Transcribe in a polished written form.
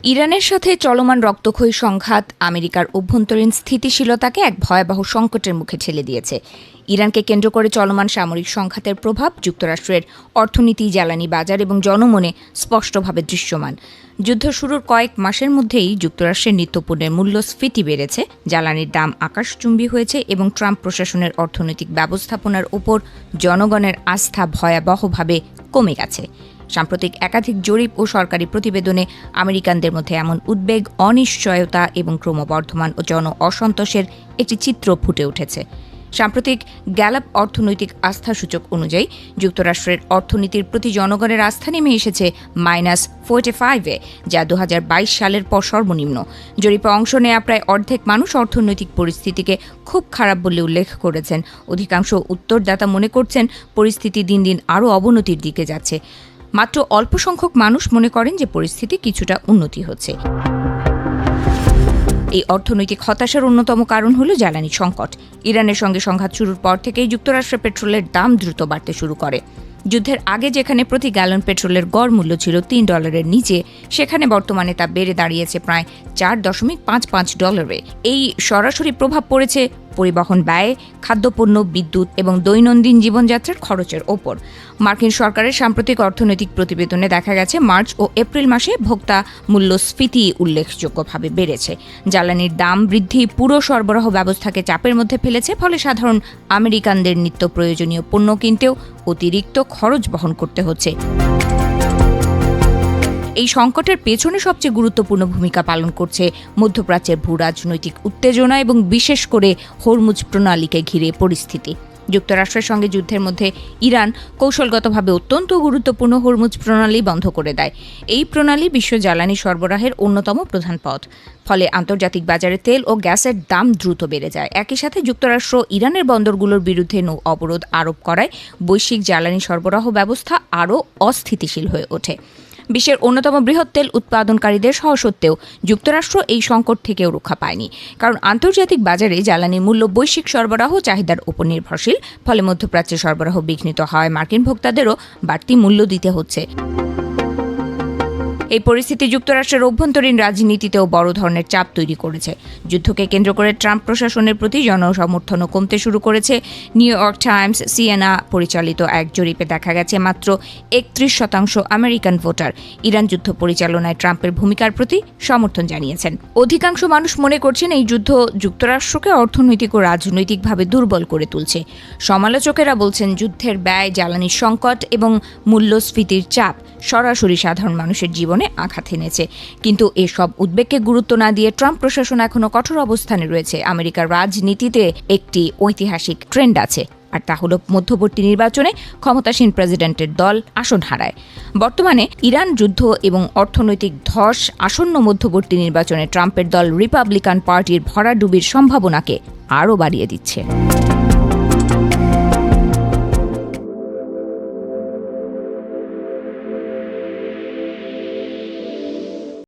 ইরানের সাথে চলমান রক্তক্ষয়ী সংঘাত আমেরিকার অভ্যন্তরীণ স্থিতিশীলতাকে এক ভয়াবহ সংকটের মুখে ঠেলে দিয়েছে। ইরানকে কেন্দ্র করে চলমান সামরিক সংঘাতের প্রভাব যুক্তরাষ্ট্রের অর্থনীতি, জ্বালানি বাজার এবং জনমনে স্পষ্টভাবে দৃশ্যমান। যুদ্ধ শুরুর কয়েক মাসের মধ্যেই যুক্তরাষ্ট্রের নিত্যপণ্যের মূল্যস্ফীতি বেড়েছে, জ্বালানির দাম আকাশচুম্বী হয়েছে এবং ট্রাম্প প্রশাসনের অর্থনৈতিক ব্যবস্থাপনার ওপর জনগণের আস্থা ভয়াবহভাবে কমে গেছে। সাম্প্রতিক একাধিক জরিপ ও সরকারি প্রতিবেদনে আমেরিকানদের মধ্যে এমন উদ্বেগ, অনিশ্চয়তা এবং ক্রমবর্ধমান ও জন অসন্তোষের একটি চিত্র ফুটে উঠেছে। সাম্প্রতিক গ্যালাপ অর্থনৈতিক আস্থা সূচক অনুযায়ী যুক্তরাষ্ট্রের অর্থনীতির প্রতি জনগণের আস্থা নেমে এসেছে -45-এ, যা 2022 সালের পর সর্বনিম্ন। জরিপে অংশ নেওয়া প্রায় অর্ধেক মানুষ অর্থনৈতিক পরিস্থিতিকে খুব খারাপ বলে উল্লেখ করেছেন। অধিকাংশ উত্তরদাতা মনে করছেন পরিস্থিতি দিন দিন আরও অবনতির দিকে যাচ্ছে। মাত্র অল্প সংখ্যক মানুষ মনে করেন যে পরিস্থিতি কিছুটা উন্নতি হচ্ছে। এই অর্থনৈতিক হতাশার অন্যতম কারণ হল জ্বালানি সংকট। ইরানের সঙ্গে সংঘাত শুরুর পর থেকেই যুক্তরাষ্ট্রে পেট্রোলের দাম দ্রুত বাড়তে শুরু করে। যুদ্ধের আগে যেখানে প্রতি গ্যালন পেট্রোলের গড় মূল্য ছিল $3 নিচে, সেখানে বর্তমানে তা বেড়ে দাঁড়িয়েছে প্রায় $4.55। এই সরাসরি প্রভাব পড়েছে পরিবহন ব্যয়, খাদ্যপণ্য, বিদ্যুৎ এবং দৈনন্দিন জীবনযাত্রার খরচের ওপর। মার্কিন সরকারের সাম্প্রতিক অর্থনৈতিক প্রতিবেদনে দেখা গেছে মার্চ ও এপ্রিল মাসে ভোক্তা মূল্যস্ফীতি উল্লেখযোগ্যভাবে বেড়েছে। জ্বালানির দাম বৃদ্ধি পুরো সরবরাহ ব্যবস্থাকে চাপের মধ্যে ফেলেছে, ফলে সাধারণ আমেরিকানদের নিত্য প্রয়োজনীয় পণ্য কিনতেও অতিরিক্ত খরচ বহন করতে হচ্ছে। এই সংকটের পেছনে সবচেয়ে গুরুত্বপূর্ণ ভূমিকা পালন করছে মধ্যপ্রাচ্যের ভূরাজনৈতিক উত্তেজনা এবং বিশেষ করে হরমুজ প্রণালীকে ঘিরে পরিস্থিতি। যুক্তরাষ্ট্রের সঙ্গে যুদ্ধের মধ্যে ইরান কৌশলগতভাবে অত্যন্ত গুরুত্বপূর্ণ হরমুজ প্রণালী বন্ধ করে দেয়। এই প্রণালী বিশ্ব জ্বালানি সরবরাহের অন্যতম প্রধান পথ। ফলে আন্তর্জাতিক বাজারে তেল ও গ্যাসের দাম দ্রুত বেড়ে যায়। একই সাথে যুক্তরাষ্ট্র ইরানের বন্দরগুলোর বিরুদ্ধে নৌ অবরোধ আরোপ করায় বৈশ্বিক জ্বালানি সরবরাহ ব্যবস্থা আরও অস্থিতিশীল হয়ে ওঠে। বিশ্বের অন্যতম বৃহৎ তেল উৎপাদনকারীদের হওয়া সত্ত্বেও যুক্তরাষ্ট্র এই সংকট থেকেও রক্ষা পায়নি, কারণ আন্তর্জাতিক বাজারে জ্বালানির মূল্য বৈশ্বিক সরবরাহ চাহিদার উপর নির্ভরশীল। ফলে মধ্যপ্রাচ্যে সরবরাহ বিঘ্নিত হয়, মার্কিন ভোক্তাদেরও বাড়তি মূল্য দিতে হচ্ছে। এই পরিস্থিতি যুক্তরাষ্ট্রের অভ্যন্তরীণ রাজনীতিতেও বড় ধরনের চাপ তৈরি করেছে। যুদ্ধকে কেন্দ্র করে ট্রাম্প প্রশাসনের প্রতি জনসমর্থনও কমতে শুরু করেছে। নিউ ইয়র্ক টাইমস সিএনএ পরিচালিত এক জরিপে দেখা গেছে মাত্র 31% আমেরিকান ভোটার ইরান যুদ্ধ পরিচালনায় ট্রাম্পের ভূমিকার প্রতি সমর্থন জানিয়েছেন। অধিকাংশ মানুষ মনে করছেন এই যুদ্ধ যুক্তরাষ্ট্রকে অর্থনৈতিক ও রাজনৈতিকভাবে দুর্বল করে তুলছে। সমালোচকেরা বলছেন যুদ্ধের ব্যয়, জ্বালানির সংকট এবং মূল্যস্ফীতির চাপ সরাসরি সাধারণ মানুষের জীবনে আঘাত এনেছে। কিন্তু এসব উদ্বেগকে গুরুত্ব না দিয়ে ট্রাম্প প্রশাসন এখনো কঠোর অবস্থানে রয়েছে। আমেরিকার রাজনীতিতে একটি ঐতিহাসিক ট্রেন্ড আছে, আর তা হল মধ্যবর্তী নির্বাচনে ক্ষমতাসীন প্রেসিডেন্টের দল আসন হারায়। বর্তমানে ইরান যুদ্ধ এবং অর্থনৈতিক ধস আসন্ন মধ্যবর্তী নির্বাচনে ট্রাম্পের দল রিপাবলিকান পার্টির ভরাডুবির সম্ভাবনাকে আরও বাড়িয়ে দিচ্ছে।